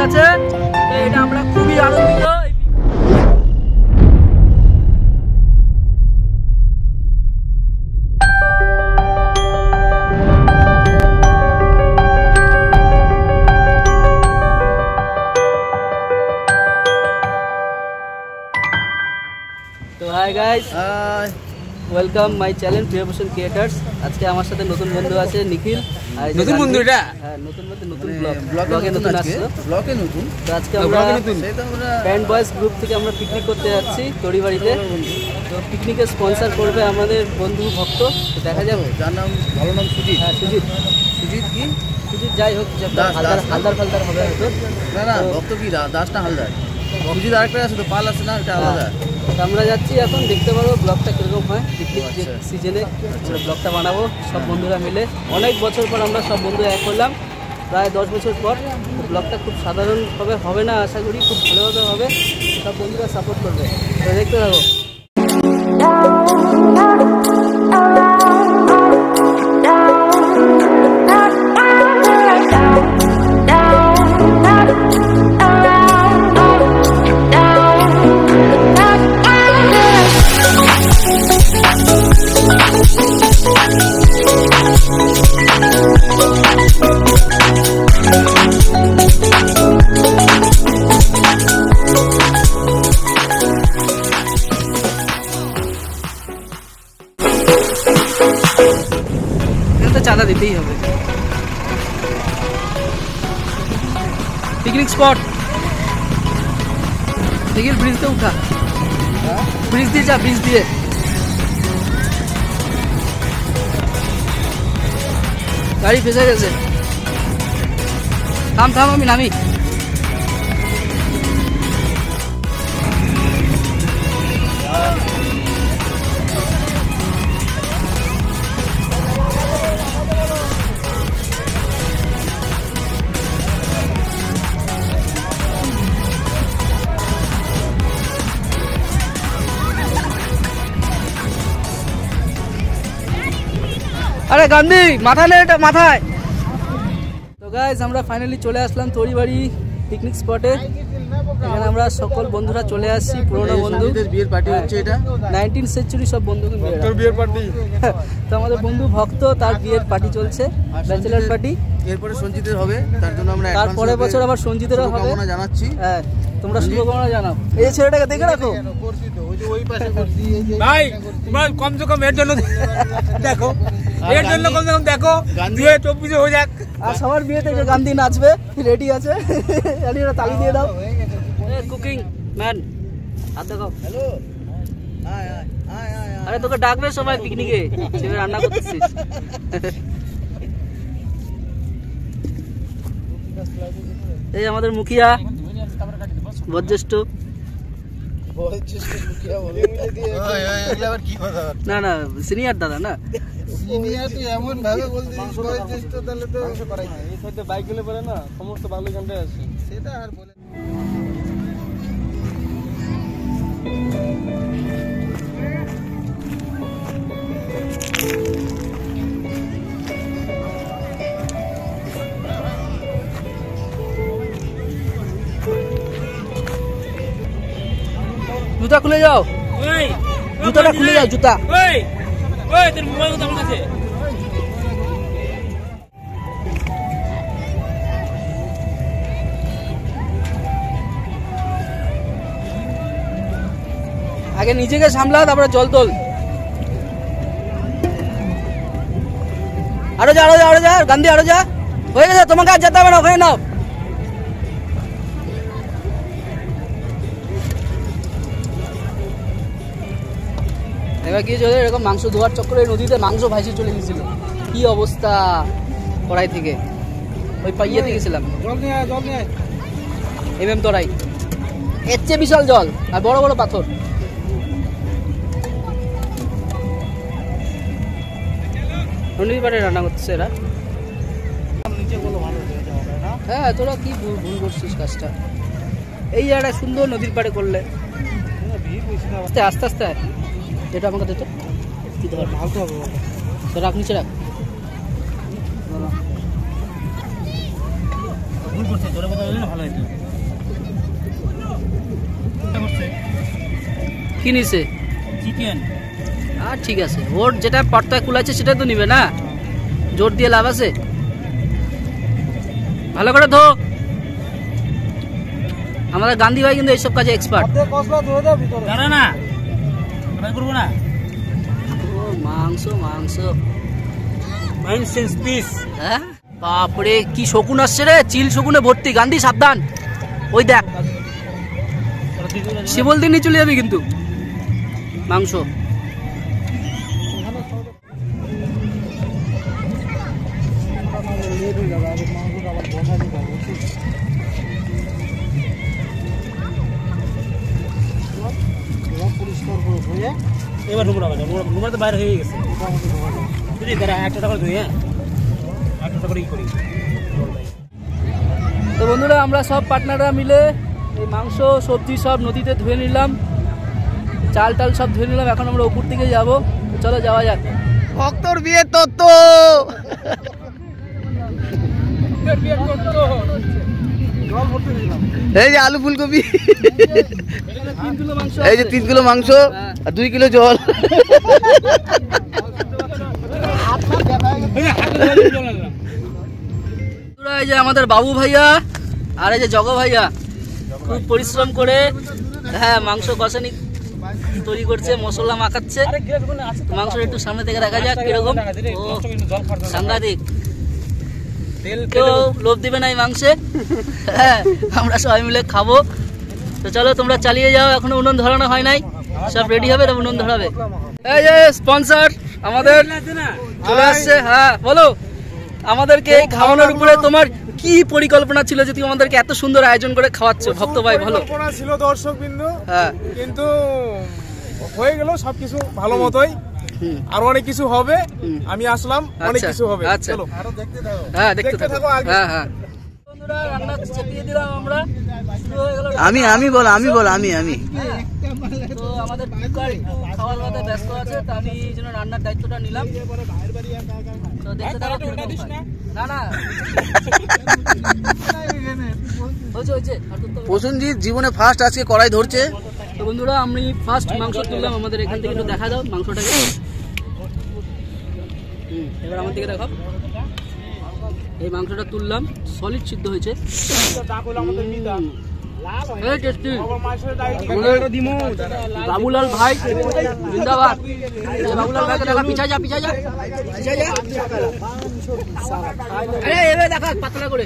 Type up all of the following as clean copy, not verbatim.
গেছে, এটা আমরা খুবই আনন্দিত। তো hi guys, welcome my channel Priyabhushan Creators. আজকে আমার সাথে নতুন বন্ধু আছে নিখিল। নতুন বন্ধু এটা? হ্যাঁ, নতুন বলতে নতুন ব্লগে নতুন আসছে, ব্লগে নতুন। তো আজকে আমরা ব্যান্ড বয়েজ গ্রুপ থেকে আমরা পিকনিক করতে যাচ্ছি তড়িবাড়িতে। তো পিকনিকের স্পন্সর করবে আমাদের বন্ধু ভক্ত। তো দেখা যাবে, যার নাম ভালো নাম সুজিত। হ্যাঁ সুজিত। সুজিত কি সুজিত যাই হোক, হালদার ফালদার হবে হয়তো। না ভক্ত কি দাস না হালদার? সুজিত আরেকটা আছে তো, পাল আছে না, এটা আলাদা। আমরা যাচ্ছি এখন, দেখতে পারো ব্লগটা কীরকম হয় পিকনিক সিজনে। ব্লগটা বানাবো সব বন্ধুরা মিলে। অনেক বছর পর আমরা সব বন্ধু এক হলাম, প্রায় 10 বছর পর। ব্লগটা খুব সাধারণভাবে হবে না, আশা করি খুব ভালোভাবে হবে। সব বন্ধুরা সাপোর্ট করবে, দেখতে থাকো। চাঁদা দিতেই হবে। পিকনিক স্পট নিখিল, ব্রিজতে উঠা, ব্রিজ দিয়ে যা, ব্রিজ দিয়ে। গাড়ি ফেসে গেছে, থাম থাম, আমি নামি। আরে গান্ধী মাথা নেই, এটা মাথায়। তো গাইস, আমরা ফাইনালি চলে আসলাম তড়িবাড়ি পিকনিক স্পটে। এখানে আমরা সকল বন্ধুরা চলে আসছি, পুরোনো বন্ধু। বিয়ের পার্টি হচ্ছে, এটা 19 সেঞ্চুরি সব বন্ধুকে বিয়ের পার্টি। তো আমাদের বন্ধু ভক্ত, তার বিয়ের পার্টি চলছে, ব্যাচেলার পার্টি। এরপরে সঞ্জিতের হবে, তার জন্য আমরা তারপরের বছর আবার সঞ্জিতেরও হবে। শুভকামনা জানাচ্ছি। হ্যাঁ, তোমরা শুভকামনা জানাও। এই ছেলেটাকে দেখে রাখো ভাই, তোমরা কমসে কম এর জন্য দেখো, এর জন্য কমসে কম দেখো, 2024 হয়ে যাক। আর সবার বিয়েতে যে গান্ধী নাচবে, রেডি আছে, তালি দিয়ে দাও। কুকিং ম্যান, হাত দেখাও। হ্যালো, আরে তোকে ডাকবে সবাই পিকনিকে, সেভাবে রান্না করতেছিস। এই আমাদের মুখিয়া, বয়োজ্যেষ্ঠ। না না, সিনিয়র দাদা না, এমন ভাবে বলছিস তাহলে তো বাইক গেলে পরে না সমস্ত ভালো গানটা আছে, সেটা আর বলে। জুতা খুলে যাও, জুতাটা খুলে যাও, জুতা। তোর মোবাইল কোথায় আছে? আগে নিজেকে সামলা, তারপরে জল তোল। আরো যা, আরো যা, আরো যা, গান্ধী আরো যা। হয়ে গেছে, তোমাকে আর যেতে হবে না, ওখানে নাও। এবার কি চলে, এরকম মাংস ধোয়ার চক্করে নদীতে মাংস ভাইসে চলে গেছিল। কি অবস্থা কড়াই থেকে, ওই পাইয়াতে গেছিলাম। এমএম তরাই, এর চেয়ে বিশাল জল আর বড় বড় পাথর। নদীর পাড়ে রান্না করতেছে এরা। হ্যাঁ, তোরা কি ভুল করছিস কাজটা। এই জায়গাটা সুন্দর নদীর পাড়ে করলে। আস্তে আস্তে আস্তে, এটা আমাকে দিত কি ধর, ভালো হবে। রাখ, নিচে রাখ। ভুল করছে, জোরে কথা বললে ভালো হতো। কি নিছে? চিকেন। আর ঠিক আছে, ওর যেটা পর্তায় কুলাচ্ছে সেটা তো নিবে না, জোর দিয়ে লাভ আছে। ভালো করে ধো। আমাদের গান্ধী ভাই কিন্তু এইসব কাজে এক্সপার্ট। দাঁড়া না, আমি করবো না। ও মাংস মাংস মাইন্ড সেন্স পিস। হ্যাঁ বাপরে কি শকুন আসছে রে, চিল শকুনে ভর্তি। গান্ধী সাবধান, ওই দেখ শিবল দিন নিয়ে চলে যাবি কিন্তু। মাংস এবার রুমরা তো বাইরে হয়ে গেছে। বুঝলি, তারা একটা টাকা ধুই, হ্যাঁ একটা টাকা করেই করি। তো বন্ধুরা আমরা সব পার্টনাররা মিলে এই মাংস সবজি সব নদীতে ধুয়ে নিলাম, চাল টাল সব ধুয়ে নিলাম। এখন আমরা উপর দিকে যাব, চলো যাওয়া যাক। ভক্তর বিয়ে তত্ত্ব। এই যে আলু ফুলকপি, 3 কিলো মাংস, এই যে 3 কিলো মাংস আর 2 কিলো জল। এই যে আমাদের বাবু ভাইয়া আর এই যে জগ ভাইয়া খুব পরিশ্রম করে হ্যাঁ মাংস কষানি তৈরি করছে, মশলা মাখাচ্ছে। মাংসটা একটু সামনে থেকে দেখা যাক কিরকম। ও সাংঘাতিক, কেউ লোভ দিবে না এই মাংসে। হ্যাঁ আমরা সবাই মিলে খাবো। তো চলো তোমরা চালিয়ে যাও, এখনো উনুন ধরানো হয় নাই, সব রেডি হবে তবে উনুন ধরাবে। এই যে স্পন্সর আমাদের চলে আসছে। হ্যাঁ বলো, আমাদেরকে এই খাওয়ানোর উপরে তোমার কি পরিকল্পনা ছিল যে তুমি আমাদেরকে এত সুন্দর আয়োজন করে খাওয়াচ্ছ? ভক্ত ভাই ভালো পরিকল্পনা ছিল দর্শক বিন্দু, হ্যাঁ কিন্তু হয়ে গেল সবকিছু ভালো মতোই। আর অনেক কিছু হবে, আমি আসলাম, অনেক কিছু হবে। আচ্ছা চলো আরো দেখতে থাকো। হ্যাঁ দেখতে দেখতে থাকো। থাকো আগে। হ্যাঁ হ্যাঁ বন্ধুরা রান্না চাপিয়ে দিলাম আমরা, শুরু হয়ে গেল। আমি বল। তো আমাদের কুকার একটু খাওয়ার দাওয়াতে ব্যস্ত আছে, তো আমি এই জন্য রান্নার দায়িত্বটা নিলাম। তো দেখতে থাকো কিরকম হয়। না না হয়েছে আর তো। প্রসেনজিৎ জীবনে ফার্স্ট আজকে কড়াই ধরছে। তো বন্ধুরা আমি ফার্স্ট মাংস তুললাম, আমাদের এখান থেকে একটু দেখা দাও মাংসটাকে। এবার আমার দিকে দেখাও। এই মাংসটা তুললাম, সলিড সিদ্ধ হয়েছে, টেস্টি। বাবুলাল ভাই জিন্দাবাদ। বাবুলাল ভাইকে দেখা, পিছা যা। আরে এবার দেখা পাতলা করে।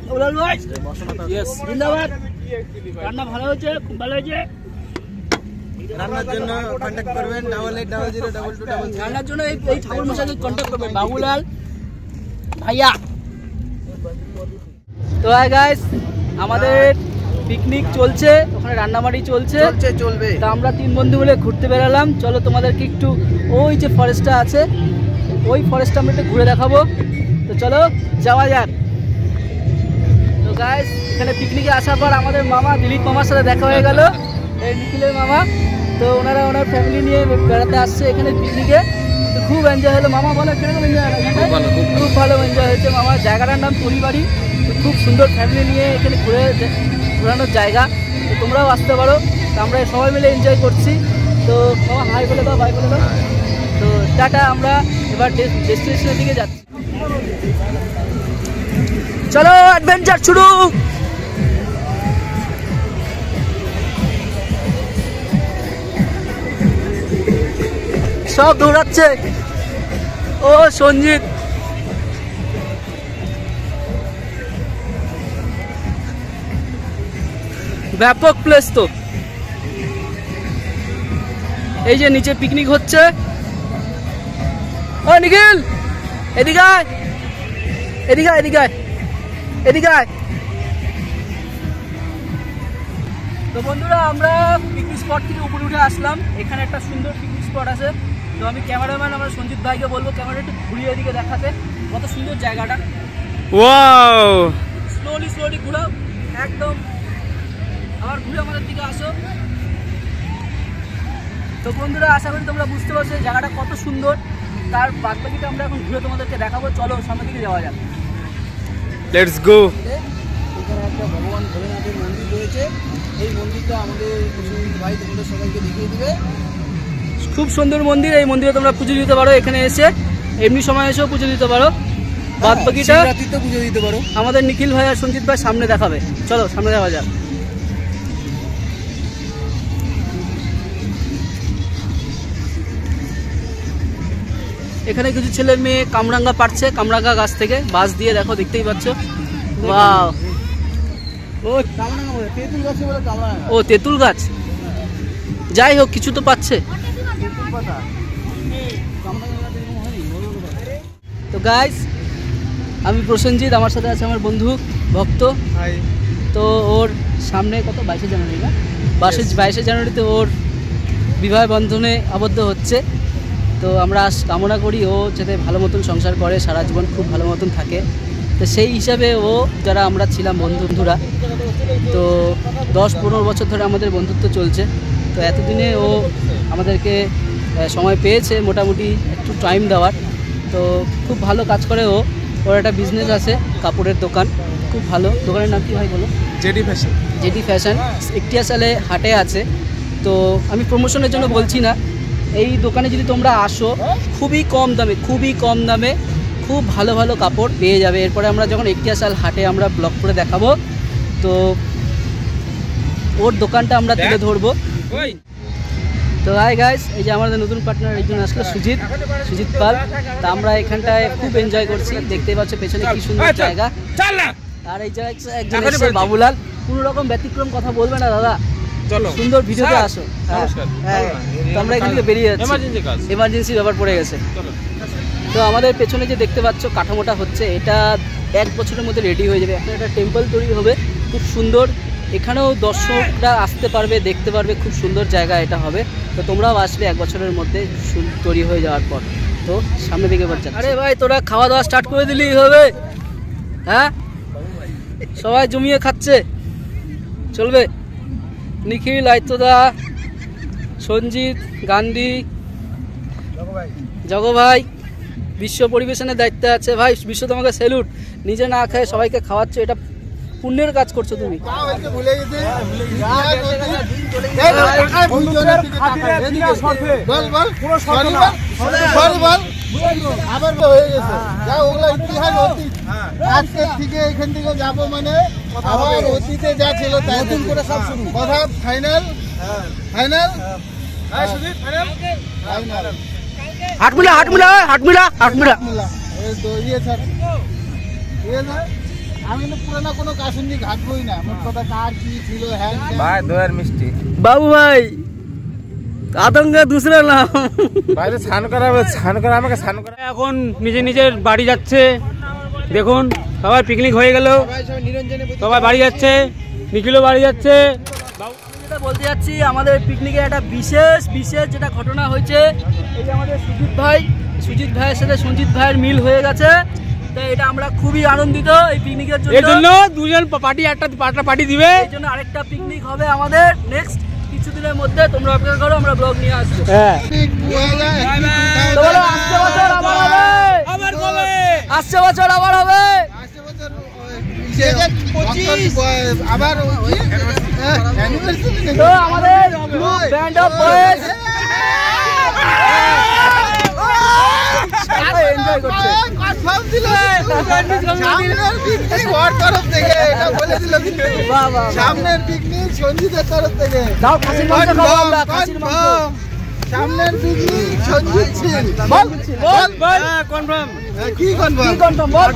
বাবুলাল ভাই জিন্দাবাদ। রান্না ভালো হয়েছে, খুব ভালো হয়েছে। রান্নার জন্য কন্টাক্ট করবেন 88002222। রান্নার জন্য এই ঠাকুর মশাইকে কন্ট্যাক্ট করবেন, বাবুলাল ভাইয়া। তো হাই গাইস, আমাদের পিকনিক চলছে, ওখানে রান্নাবাড়ি চলছে। চলবে। তো আমরা 3 বন্ধু মিলে ঘুরতে বেরালাম। চলো তোমাদেরকে একটু ওই যে ফরেস্টটা আছে, ওই ফরেস্টটা আমরা একটু ঘুরে দেখাবো। তো চলো যাওয়া যাক। তো গাইস এখানে পিকনিকে আসার পর আমাদের মামা দিলীপ মামার সাথে দেখা হয়ে গেল, এই নিখিলের মামা। তো ওনারা ওনার ফ্যামিলি নিয়ে বেড়াতে আসছে এখানে পিকনিকে। তো খুব এনজয় হলো। মামা বলো কিরকম এনজয় হলো? খুব ভালো এনজয় হয়েছে মামা। জায়গাটার নাম পরিবাড়ি, খুব সুন্দর ফ্যামিলি নিয়ে এখানে ঘোরানোর জায়গা। তো তোমরাও আসতে পারো। তো আমরা সবাই মিলে এনজয় করছি। তো মামা হাই বলে দাও, বাই বলে দাও। তো টাটা, আমরা এবার ডেস্টিনেশনের দিকে যাচ্ছি। চলো অ্যাডভেঞ্চার শুরু। সব দৌড়াচ্ছে। ও সঞ্জিত, ব্যাপক প্লেস তো। এই যে নিচে পিকনিক হচ্ছে। ও নিখিল এদিকে আয়, এদিকে আয়, এদিকে আয়, এদিকে আয়। তো বন্ধুরা আমরা পিকনিক স্পট থেকে উপরে উঠে আসলাম। এখানে একটা সুন্দর পিকনিক স্পট আছে। তো আমি ক্যামেরাম্যান আমরা সঞ্জিত ভাইকে বলবো ক্যামেরা একটু ঘুরিয়ে এদিকে দেখাতে, কত সুন্দর জায়গাটা। ওয়াও, স্লোলি ঘুরাও একদম, আবার ঘুরে আমাদের দিকে আসো। তো বন্ধুরা আশা করি তোমরা বুঝতে পারছো জায়গাটা কত সুন্দর। তার বাদবাকিটা আমরা এখন ঘুরে তোমাদেরকে দেখাবো। চলো সামনের দিকে যাওয়া যাক। Let's go. এখানে একটা ভগবান ভোলেনাথের মন্দির রয়েছে, এই মন্দিরটা আমাদের প্রসেনজিৎ ভাই তোমাদের সবাইকে দেখিয়ে দিবে। খুব সুন্দর মন্দির, এই মন্দিরে তোমরা পুজো দিতে পারো, এখানে এসে এমনি সময় এসেও পুজো দিতে পারো। বাদ বাকিটা রাত্রিতে পুজো দিতে পারো। আমাদের নিখিল ভাই আর সঞ্জিত ভাই সামনে দেখাবে, চলো সামনে যাওয়া যাক। এখানে কিছু ছেলে মেয়ে কামরাঙ্গা পাড়ছে, কামরাঙ্গা গাছ থেকে বাঁশ দিয়ে, দেখো দেখতেই পাচ্ছ। ওয়াও, তেঁতুল গাছে বলে কামরাঙা। ও তেঁতুল গাছ, যাই হোক কিছু তো পাচ্ছে। তেঁতুল পাতা কামরাঙা এরকম হয়নি। তো গাইস, আমি প্রসেনজিৎ, আমার সাথে আছে আমার বন্ধু ভক্ত। তো ওর সামনে কত 22শে জানুয়ারি না, 22শে জানুয়ারিতে ওর বিবাহ বন্ধনে আবদ্ধ হচ্ছে। তো আমরা কামনা করি ও যাতে ভালো মতন সংসার করে, সারা জীবন খুব ভালো মতন থাকে। তো সেই হিসাবে ও, যারা আমরা ছিলাম বন্ধুরা, তো 10-15 বছর ধরে আমাদের বন্ধুত্ব চলছে। তো এতদিনে ও আমাদেরকে সময় পেয়েছে মোটামুটি একটু টাইম দেওয়ার। তো খুব ভালো কাজ করে ও, ওর একটা বিজনেস আছে, কাপড়ের দোকান, খুব ভালো। দোকানের নাম কি ভাই বলো? JD fashion. জেডি ফ্যাশন, একটিয়াশালে হাটে আছে। তো আমি প্রমোশনের জন্য বলছি না, এই দোকানে যদি তোমরা আসো খুবই কম দামে খুব ভালো ভালো কাপড় পেয়ে যাবে। এরপরে আমরা যখন একটিয়াশাল হাটে আমরা ব্লগ করে দেখাবো, তো ওর দোকানটা আমরা তুলে ধরবো। তো হাই গাইস, এই যে আমাদের নতুন পার্টনার একজন আসলো, সুজিত পাল। তা আমরা এখানটায় খুব এনজয় করছি, দেখতেই পাচ্ছ পেছনে কি সুন্দর জায়গা। আর এই জায়গায় একজন এসেছে বাবুলাল, কোনো রকম ব্যতিক্রম কথা বলবে না দাদা, সুন্দর ভিডিওতে আসো। হ্যাঁ, তো আমরা এখান থেকে বেরিয়ে যাচ্ছি, এমার্জেন্সি ব্যাপার পড়ে গেছে। তো আমাদের পেছনে যে দেখতে পাচ্ছ কাঠামোটা হচ্ছে, এটা 1 বছরের মধ্যে রেডি হয়ে যাবে। এখন একটা টেম্পল তৈরি হবে খুব সুন্দর, এখানেও দর্শকরা আসতে পারবে, দেখতে পারবে, খুব সুন্দর জায়গা এটা হবে। তো তোমরাও আসবে 1 বছরের মধ্যে তৈরি হয়ে যাওয়ার পর। তো সামনে দিকে বাচ্চা, আরে ভাই তোরা খাওয়া দাওয়া স্টার্ট করে দিলেই হবে। হ্যাঁ, সবাই জমিয়ে খাচ্ছে, চলবে। নিখিল, আয়তদা, সঞ্জিত, গান্ধী, জগ ভাই বিশ্ব পরিবেশনের দায়িত্বে আছে। ভাই বিশ্ব তোমাকে স্যালুট, নিজে না খেয়ে সবাইকে খাওয়াচ্ছ, এটা পুণ্যের কাজ করছো তুমি। আজকের থেকে এখান থেকে যাবো মানে আবার অতীতে যা ছিল তাই নতুন করে সব শুরু। কথা ফাইনাল ফাইনাল হাটমিলা। তো ইয়ে স্যার, ইয়ে স্যার, আমি কিন্তু পুরানা কোনো কাশুন্দি ঘাটবই না। মোট কথা কার কি ছিল, হ্যাঁ ভাই দইয়ের মিষ্টি। বাবু ভাই আতঙ্কে দুসরা নাম, বাইরে স্নান করা হবে, স্নান করা আমাকে স্নান করা। এখন নিজের বাড়ি যাচ্ছে, দেখুন সবাই পিকনিক হয়ে গেল, সবাই বাড়ি যাচ্ছে, নিখিলও বাড়ি যাচ্ছে। যেটা বলতে যাচ্ছি, আমাদের পিকনিকে একটা বিশেষ যেটা ঘটনা হয়েছে, এই যে আমাদের সুজিত ভাইয়ের সাথে সঞ্জিত ভাইয়ের মিল হয়ে গেছে। তো এটা আমরা খুবই আনন্দিত এই পিকনিকের জন্য। এর জন্য দুজন পার্টি, একটা পার্টি দিবে, এই জন্য আরেকটা পিকনিক হবে আমাদের নেক্সট কিছুদিনের মধ্যে। তোমরা অপেক্ষা করো, আমরা ব্লগ নিয়ে আসবো। হ্যাঁ, তো বলো, আসছে বছর আবার হবে, আসছে বছর আবার হবে। আবার তো আমাদের ব্যান্ড অফ বয়েজ এনজয় করছে। সামনের পিকনিক সঞ্জিতের তরফ থেকে। দাও খাসির মাংস খাবো আমরা, খাসির মাংস। সামনের পিকনিক সঞ্জিত ছিল। বল কনফার্ম। কি কনফার্ম? কি কনফার্ম বল?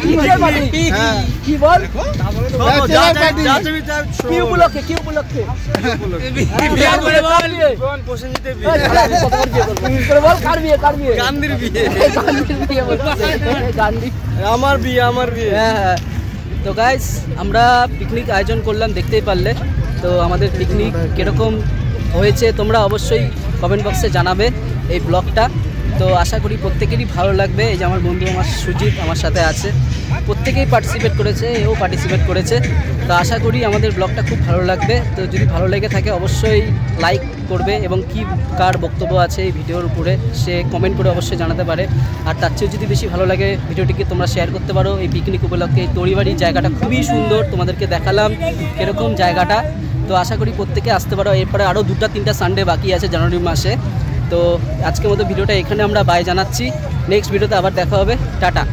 কি পার্টি? কি বল? কি উপলক্ষে? কি উপলক্ষে? বিয়ে করে বল। প্রসেনজিতের করে বল, কার বিয়ে? কার বিয়ে? গান্ধীর বিয়ে। গান্ধীর বিয়ে বলছে। গান্ধী। আমার বিয়ে। হ্যাঁ। তো গাইস, আমরা পিকনিক আয়োজন করলাম, দেখতেই পারলে। তো আমাদের পিকনিক কিরকম হয়েছে তোমরা অবশ্যই কমেন্ট বক্সে জানাবে এই ব্লগটা। তো আশা করি প্রত্যেকেরই ভালো লাগবে। এই যে আমার বন্ধু আমার সুজিত আমার সাথে আছে, প্রত্যেকেই পার্টিসিপেট করেছে, এও পার্টিসিপেট করেছে। তো আশা করি আমাদের ব্লগটা খুব ভালো লাগবে। তো যদি ভালো লেগে থাকে অবশ্যই লাইক করবে এবং কি কার বক্তব্য আছে এই ভিডিওর উপরে সে কমেন্ট করে অবশ্যই জানাতে পারে। আর তার চেয়েও যদি বেশি ভালো লাগে ভিডিওটিকে তোমরা শেয়ার করতে পারো। এই পিকনিক উপলক্ষে এই তরিবাড়ির জায়গাটা খুবই সুন্দর, তোমাদেরকে দেখালাম কীরকম জায়গাটা। তো আশা করি প্রত্যেকে আসতে পারো। এরপরে আরও 2-3টা সানডে বাকি আছে জানুয়ারি মাসে। তো আজকের মতো ভিডিওটা এখানে আমরা বাই জানাচ্ছি। নেক্সট ভিডিওতে আবার দেখা হবে। টাটা।